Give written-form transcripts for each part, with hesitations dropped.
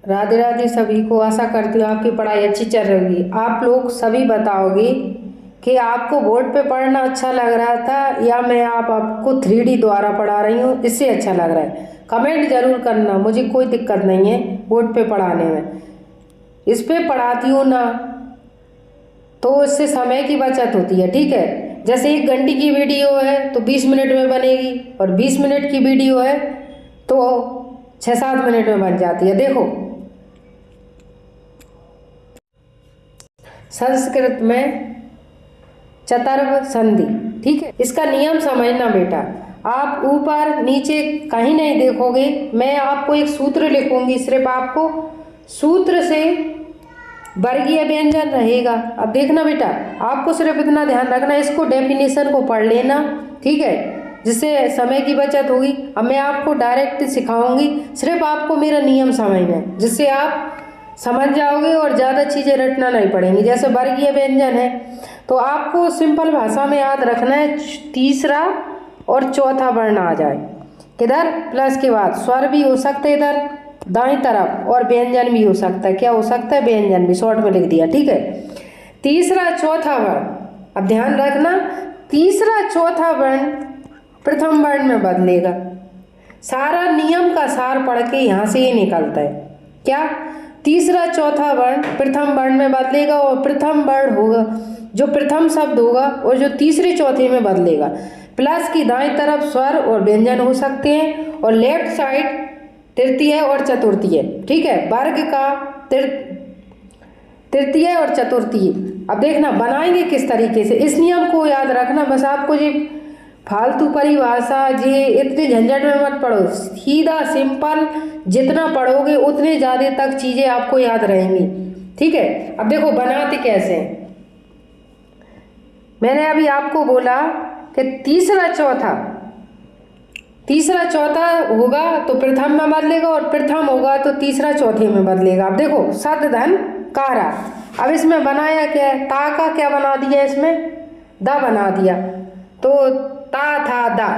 राधे राधे सभी को। आशा करती हूँ आपकी पढ़ाई अच्छी चल रही होगी। आप लोग सभी बताओगे कि आपको बोर्ड पे पढ़ना अच्छा लग रहा था या मैं आपको 3D द्वारा पढ़ा रही हूँ इससे अच्छा लग रहा है। कमेंट जरूर करना, मुझे कोई दिक्कत नहीं है बोर्ड पे पढ़ाने में। इस पे पढ़ाती हूँ ना तो इससे समय की बचत होती है, ठीक है। जैसे 1 घंटे की वीडियो है तो 20 मिनट में बनेगी और 20 मिनट की वीडियो है तो 6-7 मिनट में बन जाती है। देखो संस्कृत में चतुर्थ संधि, ठीक है। इसका नियम समझना बेटा। आप ऊपर नीचे कहीं नहीं देखोगे, मैं आपको एक सूत्र लिखूंगी, सिर्फ आपको सूत्र से वर्गीय व्यंजन रहेगा। अब देखना बेटा, आपको सिर्फ इतना ध्यान रखना, इसको डेफिनेशन को पढ़ लेना, ठीक है, जिससे समय की बचत होगी। अब मैं आपको डायरेक्ट सिखाऊंगी, सिर्फ आपको मेरा नियम समझना है, जिससे आप समझ जाओगे और ज़्यादा चीज़ें रटना नहीं पड़ेंगी। जैसे वर्गीय व्यंजन है तो आपको सिंपल भाषा में याद रखना है, तीसरा और चौथा वर्ण आ जाए किधर, प्लस के बाद स्वर भी हो सकते हैं इधर दाईं तरफ और व्यंजन भी हो सकता है। क्या हो सकता है? व्यंजन भी, शॉर्ट में लिख दिया, ठीक है। तीसरा चौथा वर्ण, अब ध्यान रखना, तीसरा चौथा वर्ण प्रथम वर्ण में बदलेगा। सारा नियम का सार पढ़ के यहाँ से ये निकलता है। क्या? तीसरा चौथा वर्ण प्रथम वर्ण में बदलेगा और प्रथम वर्ण होगा जो प्रथम शब्द होगा और जो तीसरे चौथे में बदलेगा। प्लस की दाएं तरफ स्वर और व्यंजन हो सकते हैं और लेफ्ट साइड तृतीय और चतुर्थीय, ठीक है। वर्ग का तृतीय और चतुर्थीय। अब देखना बनाएंगे किस तरीके से, इस नियम को याद रखना। बस आपको ये फालतू परिभाषा ये इतने झंझट में मत पढ़ो, सीधा सिंपल जितना पढ़ोगे उतने ज़्यादा तक चीज़ें आपको याद रहेंगी, ठीक है। अब देखो बनाते कैसे हैं। मैंने अभी आपको बोला कि तीसरा चौथा होगा तो प्रथम में बदलेगा और प्रथम होगा तो तीसरा चौथे में बदलेगा। अब देखो सद धन कारा, अब इसमें बनाया क्या है, ता का क्या बना दिया, इसमें दा बना दिया, तो ता था दा,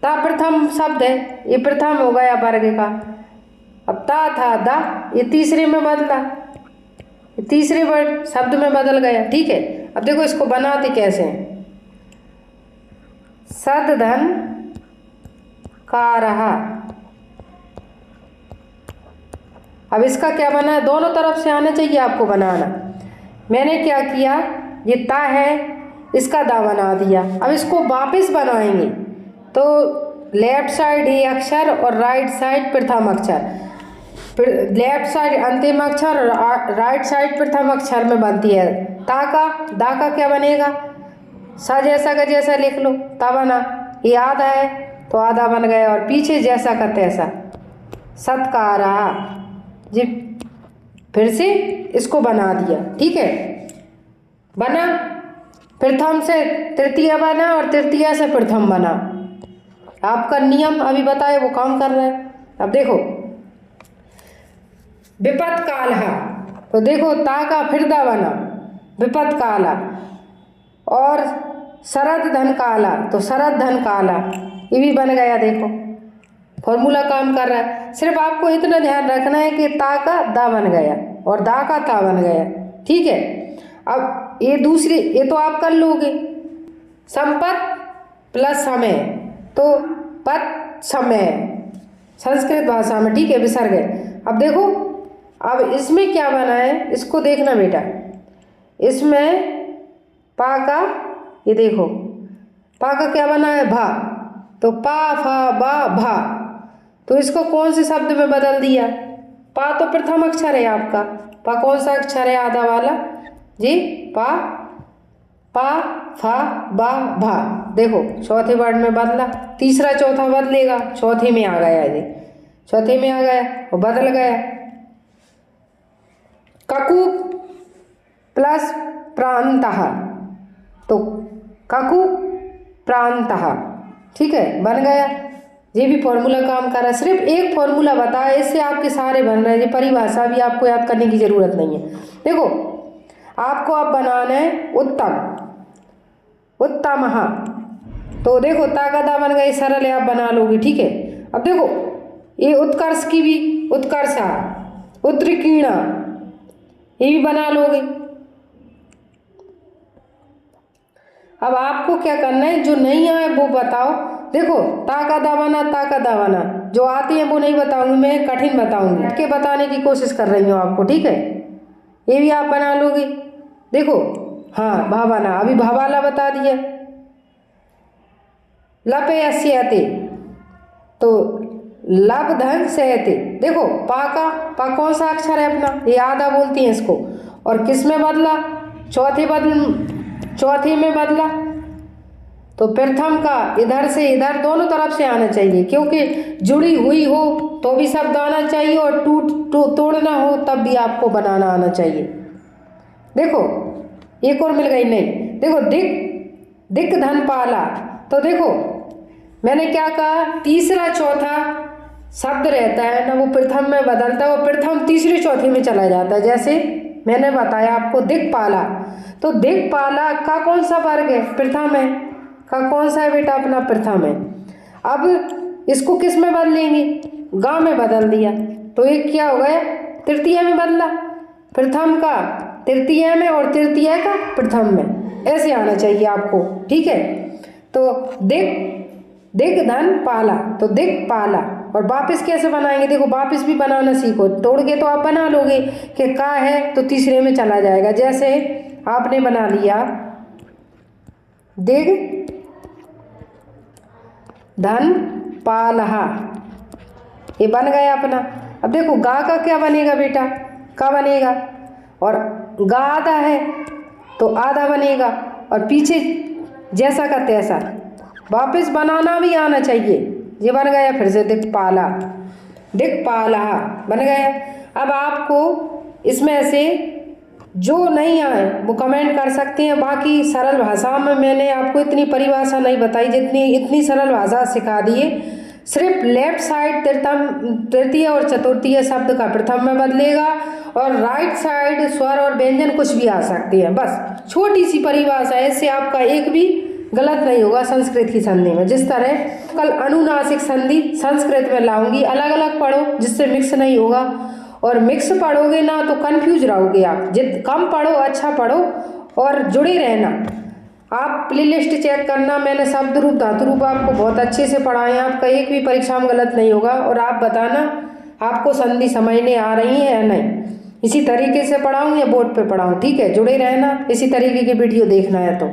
ता प्रथम शब्द है, ये प्रथम हो गया वर्ग का। अब ता था दा, ये तीसरे में बदला, ये तीसरे वर्ड शब्द में बदल गया, ठीक है। अब देखो इसको बनाते कैसे हैं, सद धन कारहा। अब इसका क्या बना है, दोनों तरफ से आना चाहिए आपको बनाना। मैंने क्या किया, ये ता है इसका दा बना दिया। अब इसको वापस बनाएंगे तो लेफ्ट साइड ए अक्षर और राइट साइड प्रथम अक्षर, लेफ्ट साइड अंतिम अक्षर और राइट साइड प्रथम अक्षर में बनती है। ता का दा का क्या बनेगा, सा जैसा का जैसा लिख लो, ता बना, ये आधा है तो आधा बन गया और पीछे जैसा का तैसा, सत्कारा जी। फिर से इसको बना दिया, ठीक है, बना, प्रथम से तृतीय बना और तृतीय से प्रथम बना। आपका नियम अभी बताए वो काम कर रहा है। अब देखो विपत कालहा, तो देखो ता का फिर दा बना, विपत काला, और शरद धन काला तो शरद धन काला, ये भी बन गया। देखो फॉर्मूला काम कर रहा है। सिर्फ आपको इतना ध्यान रखना है कि ता का दा बन गया और दा का ता बन गया, ठीक है। अब ये दूसरी, ये तो आप कर लोगे, संपत प्लस समय तो पत समय संस्कृत भाषा में, ठीक है, विसर्ग है। अब देखो अब इसमें क्या बना है, इसको देखना बेटा, इसमें पा का, ये देखो पा का क्या बना है, भा, तो पा फा बा भा, तो इसको कौन से शब्द में बदल दिया, पा तो प्रथम अक्षर है आपका, पा कौन सा अक्षर है, आधा वाला जी, पा, पा फा बा भा, देखो चौथे वर्ड में बदला, तीसरा चौथा बदलेगा, चौथे में आ गया, ये चौथे में आ गया वो बदल गया। ककु प्लस प्रांतः, तो ककु प्रांतः, ठीक है, बन गया। ये भी फॉर्मूला काम कर रहा है। सिर्फ एक फॉर्मूला बताया, इससे आपके सारे बन रहे हैं। ये परिभाषा भी आपको याद करने की जरूरत नहीं है। देखो आपको अब बनाना है उत्तम, उत्तमः, तो देखो ताकदा बन गई, सरल है, आप बना लोगे, ठीक है। अब देखो ये उत्कर्ष की भी उत्कर्षा, उत्कीर्णा, ये भी बना लोगे। अब आपको क्या करना है, जो नहीं आए वो बताओ। देखो ताका दावाना जो आती है वो नहीं बताऊंगी मैं, कठिन बताऊंगी, हट के बताने की कोशिश कर रही हूँ आपको, ठीक है। ये भी आप बना लोगे। देखो हाँ भावाना, अभी भावाला बता दिया। लपे अस्यते, तो लब धन सहते। देखो पा कौन सा अक्षर है अपना, ये आधा बोलती हैं इसको, और किस में बदला, चौथे में बदला। तो प्रथम का इधर से इधर दोनों तरफ से आना चाहिए, क्योंकि जुड़ी हुई हो तो भी शब्द आना चाहिए, और तोड़ना हो तब भी आपको बनाना आना चाहिए। देखो एक और मिल गई, नहीं देखो दिक धन पाला। तो देखो मैंने क्या कहा, तीसरा चौथा शब्द रहता है ना, वो प्रथम में बदलता है, वो प्रथम तीसरे चौथे में चला जाता है। जैसे मैंने बताया आपको दिक्पाला, तो दिक्पाला का कौन सा वर्ग है, प्रथम है। का कौन सा है बेटा अपना, प्रथम है। अब इसको किस में बदलेंगे, गा में बदल दिया, तो एक क्या हो गया, तृतीय में बदला। प्रथम का तृतीय में और तृतीय का प्रथम में, ऐसे आना चाहिए आपको, ठीक है। तो दिक धन पाला, तो दिक पाला। और वापिस कैसे बनाएंगे, देखो वापिस भी बनाना सीखो, तोड़ के तो आप बना लोगे कि का है तो तीसरे में चला जाएगा। जैसे आपने बना लिया दिग धन पालहा, ये बन गया अपना। अब देखो गा का क्या बनेगा बेटा, का बनेगा, और गा आधा है तो आधा बनेगा, और पीछे जैसा का तैसा। वापस बनाना भी आना चाहिए, ये बन गया फिर से दिक्पाला, दिक्पालहा बन गया। अब आपको इसमें से जो नहीं आए वो कमेंट कर सकते हैं। बाकी सरल भाषा में मैंने आपको इतनी परिभाषा नहीं बताई, इतनी सरल भाषा सिखा दिए। सिर्फ लेफ्ट साइड तृतीय और चतुर्थीय शब्द का प्रथम में बदलेगा, और राइट साइड स्वर और व्यंजन कुछ भी आ सकती है, बस छोटी सी परिभाषा है। इससे आपका एक भी गलत नहीं होगा संस्कृत की संधि में। जिस तरह कल अनुनासिक संधि संस्कृत में लाऊंगी, अलग अलग पढ़ो जिससे मिक्स नहीं होगा, और मिक्स पढ़ोगे ना तो कंफ्यूज रहोगे आप। कम पढ़ो, अच्छा पढ़ो और जुड़े रहना। आप प्लेलिस्ट चेक करना, मैंने शब्द रूप धातु रूप आपको बहुत अच्छे से पढ़ाए हैं, आपका एक भी परीक्षा में गलत नहीं होगा। और आप बताना आपको संधि समझने आ रही है या नहीं, इसी तरीके से पढ़ाऊँ या बोर्ड पे पढ़ाऊँ, ठीक है। जुड़े रहना, इसी तरीके की वीडियो देखना है तो।